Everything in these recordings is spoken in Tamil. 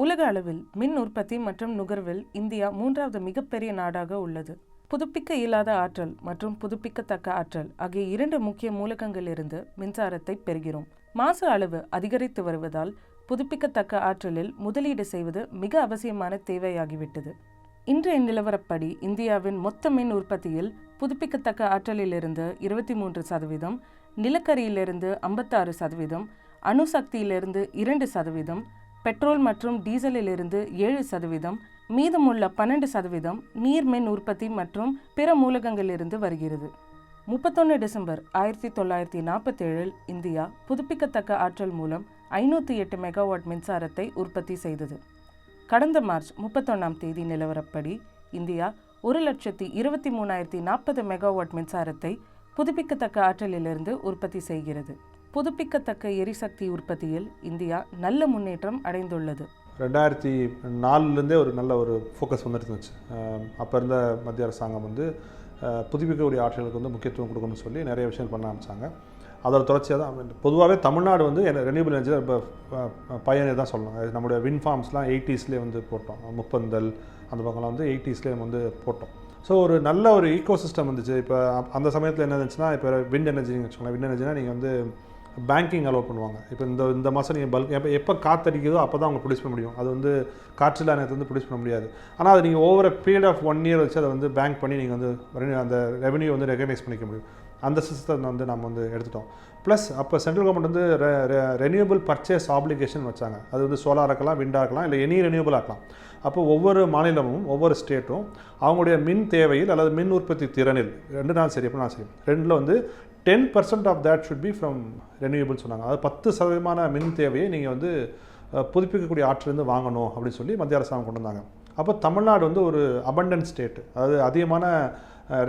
உலக அளவில் மின் உற்பத்தி மற்றும் நுகர்வில் இந்தியா 3வது மிகப்பெரிய நாடாக உள்ளது. புதுப்பிக்க இயலாத ஆற்றல் மற்றும் புதுப்பிக்கத்தக்க ஆற்றல் ஆகிய 2 முக்கிய மூலகங்களிலிருந்து மின்சாரத்தை பெறுகிறோம். மாசு அளவு அதிகரித்து வருவதால் புதுப்பிக்கத்தக்க ஆற்றலில் முதலீடு செய்வது மிக அவசியமான தேவையாகிவிட்டது. இன்றைய நிலவரப்படி இந்தியாவின் மொத்த மின் உற்பத்தியில் புதுப்பிக்கத்தக்க ஆற்றலிலிருந்து 23%, நிலக்கரியிலிருந்து 56%, அணுசக்தியிலிருந்து 2%, பெட்ரோல் மற்றும் டீசலிலிருந்து 7%, மீதமுள்ள 12% நீர் மின் உற்பத்தி மற்றும் பிற மூலகங்களிலிருந்து வருகிறது. 31 டிசம்பர் 1947 இந்தியா புதுப்பிக்கத்தக்க ஆற்றல் மூலம் 508 மெகாவாட் மின்சாரத்தை உற்பத்தி செய்தது. கடந்த மார்ச் 31ஆம் தேதி நிலவரப்படி இந்தியா 1,23,040 மெகாவாட் மின்சாரத்தை புதுப்பிக்கத்தக்க ஆற்றலிலிருந்து உற்பத்தி செய்கிறது. புதுப்பிக்கத்தக்க எரிசக்தி உற்பத்தியில் இந்தியா நல்ல முன்னேற்றம் அடைந்துள்ளது. 2004 ஒரு நல்ல ஒரு ஃபோக்கஸ் வந்துட்டு இருந்துச்சு. அப்போ இருந்த மத்திய அரசாங்கம் புதுப்பிக்கக்கூடிய ஆற்றலுக்கு முக்கியத்துவம் கொடுக்கணும்னு சொல்லி நிறைய விஷயங்கள் பண்ண ஆரம்பித்தாங்க. அதோட தொடர்ச்சியாக தான் பொதுவாகவே தமிழ்நாடு ரெனியூபிள் எனர்ஜியில் இப்போ பயனே தான் சொல்லணும். நம்முடைய வின் ஃபார்ம்ஸ்லாம் 80ஸ்லேயே போட்டோம். முப்பந்தல் அந்த பக்கம்லாம் 80ஸ்லேயே போட்டோம். ஸோ ஒரு நல்ல ஒரு ஈக்கோ சிஸ்டம் இருந்துச்சு. இப்போ அந்த சமயத்தில் என்ன இருந்துச்சுன்னா, இப்போ விண்ட் எனர்ஜின்னு வச்சுக்கோங்களேன். விண்ட் எனர்ஜினா நீங்கள் பேங்கிங் அலோவ் பண்ணுவாங்க. இப்போ இந்த மாதம் நீங்கள் பல்க் எப்போ காற்றடிக்குதோ அப்போ தான் அவங்க ப்ரொடியூஸ் பண்ண முடியும். அது காற்றில் நேரத்தை ப்ரொடியூஸ் பண்ண முடியாது. ஆனால் அது நீங்கள் ஓவர் பீரியட் ஆஃப் 1 இயர் வச்சு அதை பேங்க் பண்ணி நீங்கள் அந்த ரெவன்யூ ரெகனைஸ் பண்ணிக்க முடியும். அந்த சிஸ்டத்தை நம்ம எடுத்துட்டோம். ப்ளஸ் அப்போ central government renewable purchase application வச்சாங்க. அது சோலார் இருக்கலாம், விண்டாக இருக்கலாம், இல்லை எனி ரெனியூபிள் ஆக்கலாம். அப்போ ஒவ்வொரு மாநிலமும் ஒவ்வொரு ஸ்டேட்டும் அவங்களுடைய மின் தேவையில் அல்லது மின் உற்பத்தி திறனில் 2 நாள் சரி எப்போ நாள் சரி 2ல் 10% of that should be from renewable சொன்னாங்க. அது 10% மின் தேவையை நீங்கள் புதுப்பிக்கக்கூடிய ஆற்றிலிருந்து வாங்கணும் அப்படின்னு சொல்லி மத்திய அரசாங்கம் கொண்டு வந்தாங்க. அப்போ தமிழ்நாடு ஒரு அபண்டன்ட் ஸ்டேட், அதாவது அதிகமான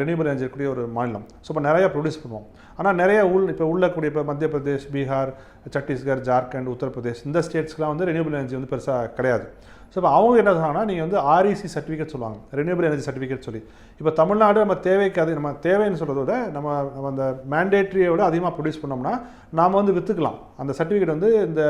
ரெனியூபிள் எனர்ஜி இருக்கக்கூடிய ஒரு மாநிலம். ஸோ இப்போ நிறையா ப்ரொடியூஸ் பண்ணுவோம். ஆனால் நிறைய இப்போ உள்ளக்கூடிய இப்போ மத்திய பிரதேஷ், பீகார், சத்தீஸ்கர், ஜார்க்கண்ட், உத்தரப்பிரதேஷ் இந்த ஸ்டேட்ஸ்க்குலாம் ரெனியூபிள் எனர்ஜி பெருசாக கிடையாது. ஸோ இப்போ அவங்க என்ன சொன்னாங்கன்னா, நீங்கள் REC சர்டிஃபிகேட் சொல்லுவாங்க, ரெனியூபிள் எனர்ஜி சர்டிஃபிகேட் சொல்லி. இப்போ தமிழ்நாடு நம்ம தேவைக்கு நம்ம தேவைன்னு சொல்கிறத விட நம்ம அந்த மேண்டேட்ரியை விட அதிகமாக ப்ரொடியூஸ் பண்ணோம்னா நாம் விற்றுக்கலாம். அந்த சர்டிஃபிகேட் இந்த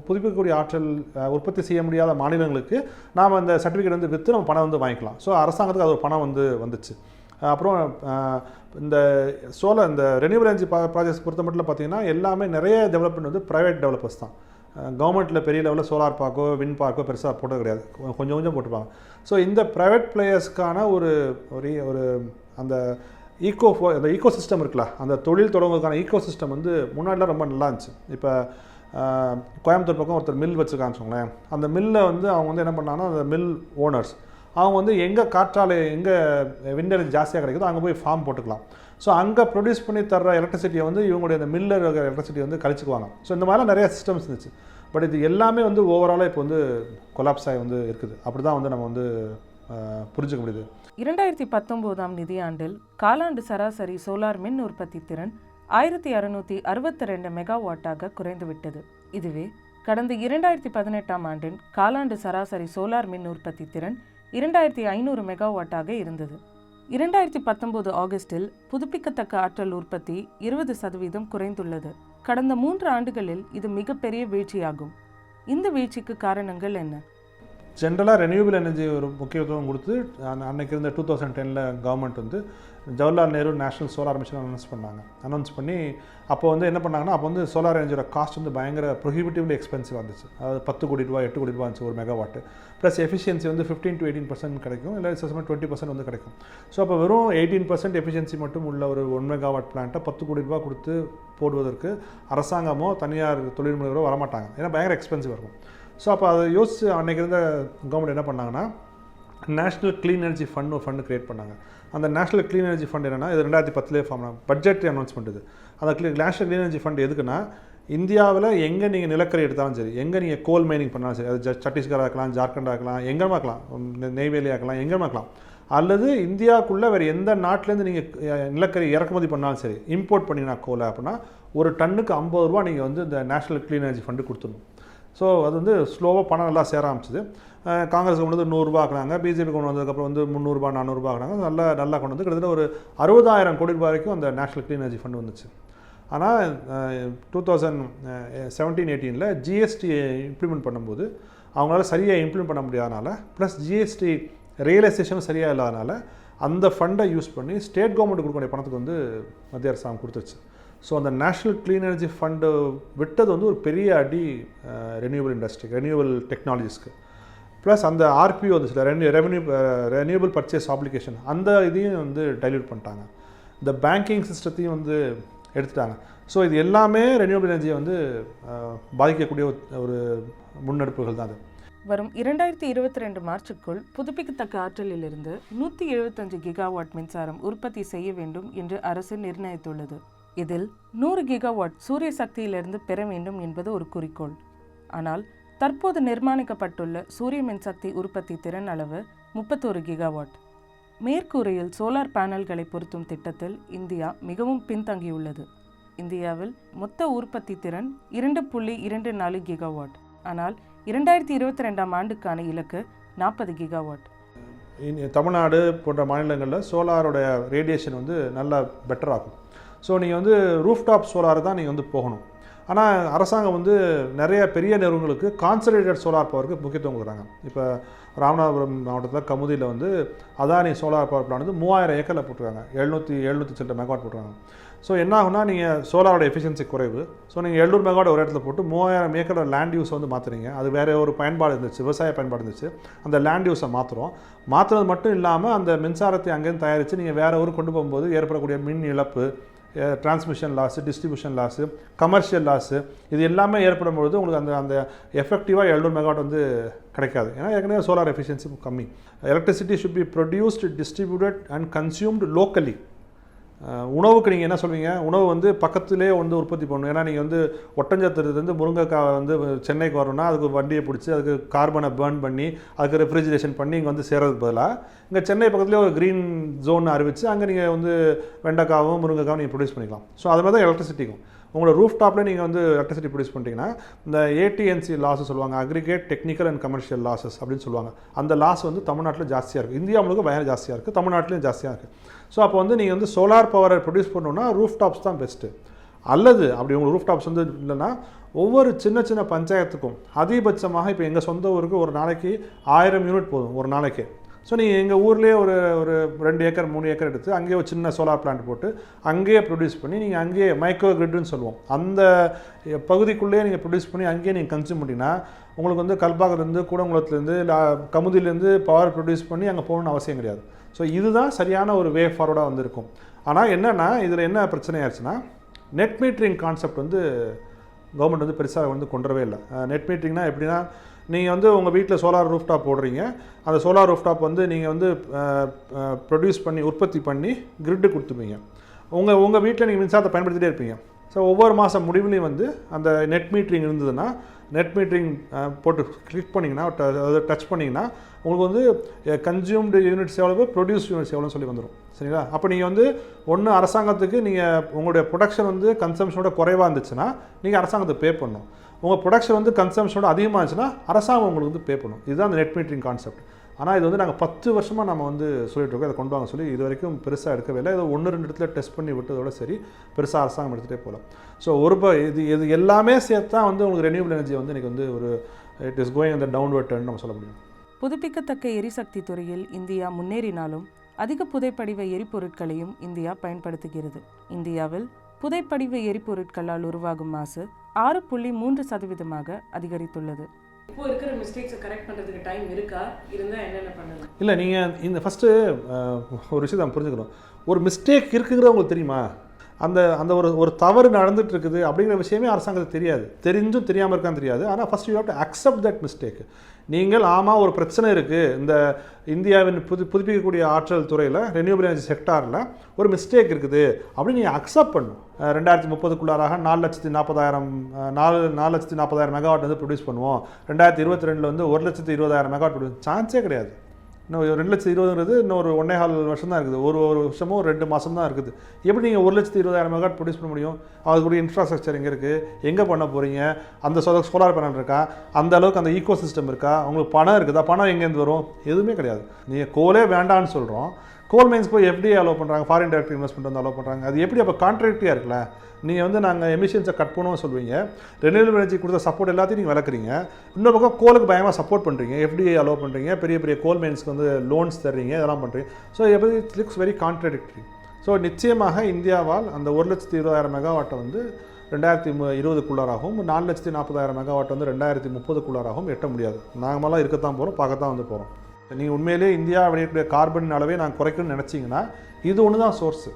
புதுப்பிக்கக்கூடிய ஆற்றல் உற்பத்தி செய்ய முடியாத மாநிலங்களுக்கு நாம் அந்த சர்டிஃபிகேட் விற்று நம்ம பணம் வாங்கிக்கலாம். ஸோ அரசாங்கத்துக்கு அது ஒரு பணம் வந்துச்சு. அப்புறம் இந்த ரெனியூபிள் எனர்ஜி ப்ராஜெக்ட்ஸ் பொறுத்த மட்டும் பார்த்தீங்கன்னா எல்லாமே நிறைய டெவலப்மெண்ட் ப்ரைவேட் டெவலப்பர்ஸ் தான். கவர்மெண்ட்டில் பெரிய லெவலில் சோலார் பார்க்கோ விண்ட் பார்க்கோ பெருசாக போட்டது கிடையாது, கொஞ்சம் போட்டுப்பாங்க. ஸோ இந்த ப்ரைவேட் பிளேயர்ஸ்க்கான ஒரு அந்த ஈக்கோ சிஸ்டம் இருக்குல்ல, அந்த தொழில் தொடங்குவதற்கான ஈக்கோ சிஸ்டம் முன்னாடிலாம் ரொம்ப நல்லா இருந்துச்சு. இப்போ கோயம்புத்தூர் பக்கம் ஒருத்தர் மில் வச்சுருக்கான்னு வச்சுக்கோங்களேன். அந்த மில்லை அவங்க என்ன பண்ணாங்கன்னா, அந்த மில் ஓனர்ஸ் அவங்க எங்கே காற்றாலை எங்கே விண்ட் எனர்ஜி ஜாஸ்தியாக கிடைக்குதோ அங்கே போய் ஃபார்ம் போட்டுக்கலாம். ஸோ அங்கே ப்ரொடியூஸ் பண்ணி தர்ற எலக்ட்ரிசிட்டியை இவங்களுடைய அந்த மில்லில் இருக்கிற எலக்ட்ரிசிட்டியை கழிச்சுக்குவாங்க. ஸோ இந்த மாதிரிலாம் நிறையா சிஸ்டம்ஸ் இருந்துச்சு. பட் இது எல்லாமே ஓவராலாக இப்போ கொலாப்ஸ் ஆகி இருக்குது. அப்படி தான் நம்ம புரிஞ்சுக்க முடியுது. 2019ஆம் நிதியாண்டில் காலாண்டு சராசரி சோலார் மின் உற்பத்தி திறன் 1662 மெகாவாட்டாக குறைந்துவிட்டது. இதுவே கடந்த 2018ஆம் ஆண்டின் காலாண்டு சராசரி சோலார் மின் உற்பத்தி திறன் 2500 மெகாவாட்டாக இருந்தது. 2019 ஆகஸ்டில் புதுப்பிக்கத்தக்க ஆற்றல் உற்பத்தி 20% குறைந்துள்ளது. கடந்த 3 ஆண்டுகளில் இது மிகப்பெரிய வீழ்ச்சியாகும். இந்த வீழ்ச்சிக்கு காரணங்கள் என்ன? ஜென்ரலாக ரெனியூபிள் எனர்ஜி ஒரு முக்கியத்துவம் கொடுத்து அன்றைக்கி இருந்த 2010 government Jawaharlal Nehru national solar mission announce பண்ணி அப்போ என்ன பண்ணாங்கன்னா, அப்போ சோலார் எனர்ஜியோட காஸ்ட் பயங்கர ப்ரொஹிபிட்டிவ்லி எக்ஸ்பென்சிவ் வந்துச்சு. அதாவது 10 கோடி ரூபா 8 கோடி ரூபா இருந்துச்சு ஒரு மெகாவாட்டு. ப்ளஸ் எஃபிஷியன்சி 15 to 18% கிடைக்கும், இல்லை 20% கிடைக்கும். ஸோ அப்போ வெறும் 18% எஃபிஷியன்சி மட்டும் உள்ள ஒரு 1 மெகாவாட் பிளான்ட்டை 10 கோடி ரூபா கொடுத்து போடுவதற்கு அரசாங்கமோ தனியார் தொழில் முனைவரோ வரமாட்டாங்க. ஏன்னா பயங்கர எக்ஸ்பென்சிவாக இருக்கும். ஸோ அப்போ அதை யோசிச்சு அன்றைக்கி இருந்த கவர்மெண்ட் என்ன பண்ணாங்கன்னா, நேஷ்னல் க்ளீன் எனர்ஜி ஃபண்ட் ஒரு ஃபண்டு க்ரியேட் பண்ணாங்க. அந்த நேஷ்னல் க்ளீன் எனர்ஜி ஃபண்ட் என்னென்னா, இது 2010 ஃபார்ம் பட்ஜெட் அனௌன்ஸ்மெண்ட். இது அந்த நேஷ்னல் க்ளீன் எனர்ஜி ஃபண்ட் எதுக்குன்னா, இந்தியாவில் எங்கே நீங்கள் நிலக்கரி எடுத்தாலும் சரி, எங்கே நீங்கள் கோல் மைனிங் பண்ணாலும் சரி, அது சத்தீஸ்கராக இருக்கலாம், ஜார்க்கண்டாக இருக்கலாம், எங்கேமா இருக்கலாம், நெய்வேலியாக இருக்கலாம், எங்கேமா இருக்கலாம், அல்லது இந்தியாவுக்குள்ளே வேறு எந்த நாட்டிலேருந்து நீங்கள் நிலக்கரி இறக்குமதி பண்ணாலும் சரி, இம்போர்ட் பண்ணிங்கன்னா கோலை அப்படின்னா ஒரு டன்னுக்கு 50 ரூபா நீங்கள் இந்த நேஷ்னல் க்ளீன் எனர்ஜி ஃபண்டு கொடுத்துடணும். ஸோ அது ஸ்லோவாக பணம் நல்லா சேர ஆரம்பிச்சிது. காங்கிரஸ் கொண்டு 100 ரூபா ஆக்குனாங்க, பிஜேபி கொண்டு வந்ததுக்கப்புறம் 300 ரூபா 400 ரூபா ஆக்குனாங்க. நல்லா கொண்டு கிட்டத்தட்ட ஒரு 60,000 கோடி ரூபாய் வரைக்கும் அந்த நேஷ்னல் க்ளீன் எனர்ஜி ஃபண்டு வந்துச்சு. ஆனால் 2017-18 ஜிஎஸ்டி இம்ப்ளிமெண்ட் பண்ணும்போது அவங்களால சரியாக இம்ப்ளிமெண்ட் பண்ண முடியாதனால, ப்ளஸ் ஜிஎஸ்டி ரியலைசேஷனும் சரியாக இல்லாதனால அந்த ஃபண்டை யூஸ் பண்ணி ஸ்டேட் கவர்மெண்ட் கொடுக்க வேண்டிய பணத்துக்கு வந்து மத்திய அரசாங்கம் கொடுத்துருச்சு. ஸோ அந்த நேஷ்னல் க்ளீன் எனர்ஜி ஃபண்டு விட்டது வந்து ஒரு பெரிய அடி ரெனியூவல் இண்டஸ்ட்ரி, ரெனியூவல் டெக்னாலஜிஸ்க்கு. ப்ளஸ் அந்த ஆர்பிஓ வந்து சில ரெனியூவல் பர்ச்சேஸ் ஆப்ளிகேஷன் அந்த இதையும் வந்து டைல்யூட் பண்ணிட்டாங்க. இந்த பேங்கிங் சிஸ்டத்தையும் வந்து எடுத்துட்டாங்க. ஸோ இது எல்லாமே ரெனியூவல் எனர்ஜியை வந்து பாதிக்கக்கூடிய ஒரு முன்னெடுப்புகள் தான் அது. வரும் 2022 மார்ச்சுக்குள் புதுப்பிக்கத்தக்க ஆற்றலிலிருந்து 175 கிகாவாட் மின்சாரம் உற்பத்தி செய்ய வேண்டும் என்று அரசு நிர்ணயித்துள்ளது. இதில் 100 கிகாவாட் சூரிய சக்தியிலிருந்து பெற வேண்டும் என்பது ஒரு குறிக்கோள். ஆனால் தற்போது நிர்மாணிக்கப்பட்டுள்ள சூரிய மின்சக்தி உற்பத்தி திறன் அளவு 31 கிகாவாட். மேற்கூரையில் சோலார் பேனல்களை பொருத்தும் திட்டத்தில் இந்தியா மிகவும் பின்தங்கியுள்ளது. இந்தியாவில் மொத்த உற்பத்தி திறன் 2.24 கிகாவாட். ஆனால் 2022ஆம் ஆண்டுக்கான இலக்கு 40 கிகாவாட். தமிழ்நாடு போன்ற மாநிலங்களில் சோலாரோடைய ரேடியேஷன் வந்து நல்லா பெட்டர் ஆகும். ஸோ நீங்கள் வந்து ரூஃப்டாப் சோலார் தான் நீங்கள் வந்து போகணும். ஆனால் அரசாங்கம் வந்து நிறைய பெரிய நிறுவனங்களுக்கு கான்சன்ட்ரேட்டட் சோலார் பவருக்கு முக்கியத்துவம் கொடுக்குறாங்க. இப்போ ராமநாதபுரம் மாவட்டத்தில் கமுதியில் வந்து அதானி சோலார் பவர் பிளான் வந்து 3000 ஏக்கரில் போட்டுருக்காங்க. 700 சில்லற மெகாவாட் போட்டுருக்காங்க. ஸோ என்ன ஆகுனா, நீங்கள் சோலாரோட எஃபிஷியன்சி குறைவு. ஸோ நீங்கள் 700 மெகாவாட் ஒரு இடத்துல போட்டு 3000 ஏக்கரோட லேண்ட் யூஸை வந்து மாற்றுறீங்க. அது வேறு ஒரு பயன்பாடு இருந்துச்சு, விவசாய பயன்பாடு இருந்துச்சு. அந்த லேண்ட் யூஸை மாற்றுறது மட்டும் இல்லாமல் அந்த மின்சாரத்தை அங்கேருந்து தயாரித்து நீங்கள் வேறு ஊருக்கு கொண்டு போகும்போது ஏற்படக்கூடிய மின் இழப்பு, transmission loss, distribution loss, commercial loss, இது எல்லாமே ஏற்படும் பொழுது உங்களுக்கு அந்த எஃபெக்டிவாக 700 மெகாவாட் வந்து கிடைக்காது. ஏன்னா ஏற்கனவே சோலார் எஃபிஷியன்சி கம்மி. Electricity should be produced, distributed and consumed locally. உணவுக்கு நீங்கள் என்ன சொல்வீங்க, உணவு வந்து பக்கத்திலே வந்து உற்பத்தி பண்ணணும். ஏன்னா நீங்கள் வந்து ஒட்டஞ்சத்திலிருந்து முருங்கைக்காய் வந்து சென்னைக்கு வரணும்னா அதுக்கு வண்டியை பிடிச்சி அதுக்கு கார்பனை பேர்ன் பண்ணி அதுக்கு ரெஃப்ரிஜரேஷன் பண்ணி இங்கே வந்து சேர்றதுக்கு பதிலாக இங்கே சென்னை பக்கத்துலேயே ஒரு க்ரீன் ஜோன் அறிவித்து அங்கே நீங்கள் வந்து வெண்டைக்காவும் முருங்கைக்காவும் நீங்கள் ப்ரொடியூஸ் பண்ணிக்கலாம். ஸோ அது மாதிரி தான் எலக்ட்ரிசிட்டிக்கும் உங்களோட ரூஃப் டாப்பில் நீங்கள் வந்து எலக்ட்ரிசிட்டி ப்ரொடியூஸ் பண்ணிட்டீங்கன்னா இந்த ஏடிஎன்சி லாஸஸ் சொல்லுவாங்க, aggregate technical and commercial losses அப்படின்னு சொல்லுவாங்க. அந்த லாஸ் வந்து தமிழ்நாட்டில் ஜாஸ்தியாக இருக்குது. இந்தியா முழுக்க பயங்கர ஜாஸ்தியாக இருக்குது, தமிழ்நாட்டிலையும் ஜாஸ்தியாக இருக்குது. ஸோ அப்போ வந்து நீங்கள் வந்து சோலார் பவரை ப்ரொடியூஸ் பண்ணணுன்னா ரூஃப் டாப்ஸ் தான் பெஸ்ட்டு. அல்லது அப்படி உங்களுக்கு ரூஃப் டாப்ஸ் வந்து இல்லைன்னா ஒவ்வொரு சின்ன சின்ன பஞ்சாயத்துக்கும் அதிகபட்சமாக இப்போ எங்கள் சொந்த ஊருக்கு ஒரு நாளைக்கு 1000 யூனிட் போதும் ஒரு நாளைக்கு. ஸோ நீங்கள் எங்கள் ஊர்லேயே ஒரு 2 ஏக்கர் 3 ஏக்கர் எடுத்து அங்கேயே ஒரு சின்ன சோலார் பிளான்ட் போட்டு அங்கேயே ப்ரொடியூஸ் பண்ணி நீங்கள் அங்கேயே மைக்ரோ கிரிட்னு சொல்லுவோம், அந்த பகுதிக்குள்ளேயே நீங்கள் ப்ரொடியூஸ் பண்ணி அங்கேயே நீங்கள் கன்சியூம் பண்ணிங்கன்னா உங்களுக்கு வந்து கல்பாக்கத்துலேருந்து கூடங்குளத்துலேருந்து கமுதியிலேருந்து பவர் ப்ரொடியூஸ் பண்ணி அங்கே போகணுன்னு அவசியம் கிடையாது. ஸோ இதுதான் சரியான ஒரு வே ஃபார்வர்டாக வந்திருக்கும். ஆனால் என்னென்னா இதில் என்ன பிரச்சனை ஆயிடுச்சுன்னா, நெட் மீட்டரிங் கான்செப்ட் வந்து கவர்மெண்ட் வந்து பெருசாக வந்து கொண்டுறவே இல்லை. நெட் மீட்டரிங்னா எப்படின்னா, நீங்கள் வந்து உங்கள் வீட்டில் சோலார் ரூஃப்டாப் போடுறீங்க. அந்த சோலார் ரூஃப்டாப் வந்து நீங்கள் வந்து ப்ரொடியூஸ் பண்ணி உற்பத்தி பண்ணி கிரிட்டு கொடுத்துப்பீங்க. உங்கள் வீட்டில் நீங்கள் மின்சாரத்தை பயன்படுத்திகிட்டே இருப்பீங்க. ஸோ ஒவ்வொரு மாதம் முடிவுலையும் வந்து அந்த நெட் மீட்டரிங் இருந்ததுன்னா நெட் மீட்டரிங் போட்டு கிளிக் பண்ணிங்கன்னா, அதை டச் பண்ணிங்கன்னா உங்களுக்கு வந்து கன்சியூம்டு யூனிட்ஸ் எவ்வளவு, ப்ரொடியூஸ் யூனிட்ஸ் எவ்வளோன்னு சொல்லி வந்துடும். சரிங்களா? அப்போ நீங்கள் வந்து ஒன்று அரசாங்கத்துக்கு நீங்கள் உங்களுடைய ப்ரொடக்ஷன் வந்து கன்சம்ஷனோட குறைவாக இருந்துச்சுன்னா நீங்கள் அரசாங்கத்துக்கு பே பண்ணணும். உங்கள் ப்ரொடக்ஷன் வந்து கன்சம்ஷனோட அதிகமாக இருந்துச்சுன்னா அரசாங்கம் உங்களுக்கு வந்து பே பண்ணணும். இதுதான் அந்த நெட் மீட்டரிங் கான்செப்ட். ஆனால் இது வந்து நாங்கள் 10 வருஷமாக நம்ம வந்து சொல்லிட்டு இருக்கோம், அதை கொண்டு வாங்க சொல்லி. இது வரைக்கும் பெருசாக எடுக்கவே இல்லை. ஏதோ 1-2 இடத்துல டெஸ்ட் பண்ணி விட்டதோட சரி, பெருசாக அரசாங்கம் எடுத்துகிட்டே போகலாம். ஸோ இது எல்லாமே சேர்த்தா வந்து உங்களுக்கு ரெனியூபிள் எனர்ஜி வந்து இன்றைக்கி வந்து ஒரு இட் இஸ் கோயிங் அந்த டவுன்வர்ட் டர்ன் நம்ம சொல்ல முடியும். புதுப்பிக்கத்தக்க எரிசக்தி துறையில் இந்தியா முன்னேறினாலும் அதிக புதைப்படிவ எரிபொருட்களையும் இந்தியா பயன்படுத்துகிறது. இந்தியாவில் புதைப்படிவ எரிபொருட்களால் உருவாகும் மாசு 6.3% அதிகரித்துள்ளது. இப்போ இருக்கிற மிஸ்டேக்ஸை கரெக்ட் பண்ணுறதுக்கு டைம் இருக்கா? இருந்தால் என்னென்ன பண்ணணும்? இல்லை, நீங்கள் இந்த ஃபஸ்ட்டு ஒரு விஷயத்தை நம்ம புரிஞ்சுக்கணும். ஒரு மிஸ்டேக் இருக்குங்கிறது உங்களுக்கு தெரியுமா? அந்த ஒரு தவறு நடந்துட்டு இருக்குது அப்படிங்கிற விஷயமே அரசாங்கத்துக்கு தெரியாது. தெரிஞ்சும் தெரியாமல் இருக்கான்னு தெரியாது. ஆனால் first you have to accept that mistake. நீங்கள் ஆமாம் ஒரு பிரச்சனை இருக்குது, இந்த இந்தியாவின் புதுப்பிக்கக்கூடிய ஆற்றல் துறையில் ரெனியூபிள் எனர்ஜி செக்டாரில் ஒரு மிஸ்டேக் இருக்குது அப்படின்னு நீங்கள் அக்செப்ட் பண்ணணும். 2030க்குள்ளாராக 4,40,000 மெகாவாட் வந்து ப்ரொடியூஸ் பண்ணுவோம். 2022 வந்து 1,20,000 மெகாவாட் ப்ரொடியூஸ் சான்ஸே கிடையாது. இன்னும் 2,20,000ங்கிறது இன்னும் ஒரு 1.25 வருஷம் தான் இருக்குது. ஒரு வருஷமும் 2 மாதம் தான் இருக்குது. எப்படி நீங்கள் 1,20,000 மெகாவாட் ப்ரொடியூஸ் பண்ண முடியும்? அதுக்குரிய இன்ஃப்ராஸ்ட்ரக்சர் எங்கே இருக்குது? எங்கே பண்ண போகிறீங்க? அந்த சோலார் பேனல் இருக்கா? அந்த அளவுக்கு அந்த ஈகோ சிஸ்டம் இருக்கா? உங்களுக்கு பணம் இருக்குதா? பணம் எங்கேருந்து வரும்? எதுவுமே கிடையாது. நீங்கள் கோலே வேண்டான்னு சொல்கிறோம். கோல் மைன்ஸ் போய் FDI அலோவ் பண்ணுறாங்க, ஃபாரின் டைரக்ட் இன்வெஸ்ட்மெண்ட் வந்து அலோவ் பண்ணுறாங்க. அது எப்படி அப்போ கான்ட்ராக்டியாக இருக்குல்ல? நீங்கள் வந்து நாங்கள் எமிஷன்ஸை கட் பண்ணுவோம் சொல்லுவீங்க, ரெனியூவல் எனர்ஜி கொடுத்த சப்போர்ட் எல்லாத்தையும் நீங்கள் விளக்குறீங்க, இன்னொரு பக்கம் கோலுக்கு பயமாக சப்போர்ட் பண்ணுறீங்க, FDI அலோவ் பண்ணுறீங்க, பெரிய பெரிய கோல் மைன்ஸ்க்கு வந்து லோன்ஸ் தர்றீங்க, இதெல்லாம் பண்ணுறீங்க. ஸோ எப்படி it looks very contradictory. So நிச்சயமாக இந்தியாவால் அந்த 1,20,000 மெகாவாட்டை வந்து 2020க்குள்ளாராகவும் 4,40,000 மெகாவாட் வந்து 2030க்குள்ளாராகவும் எட்ட முடியாது. நாங்களாம் இருக்கத்தான் போகிறோம், பார்க்கத்தான் வந்து போகிறோம். நீங்கள் உண்மையிலேயே இந்தியா வெளியிடக்கூடிய கார்பன் அளவை நாங்கள் குறைக்கணும்னு நினச்சிங்கன்னா இது ஒன்று தான் சோர்ஸு.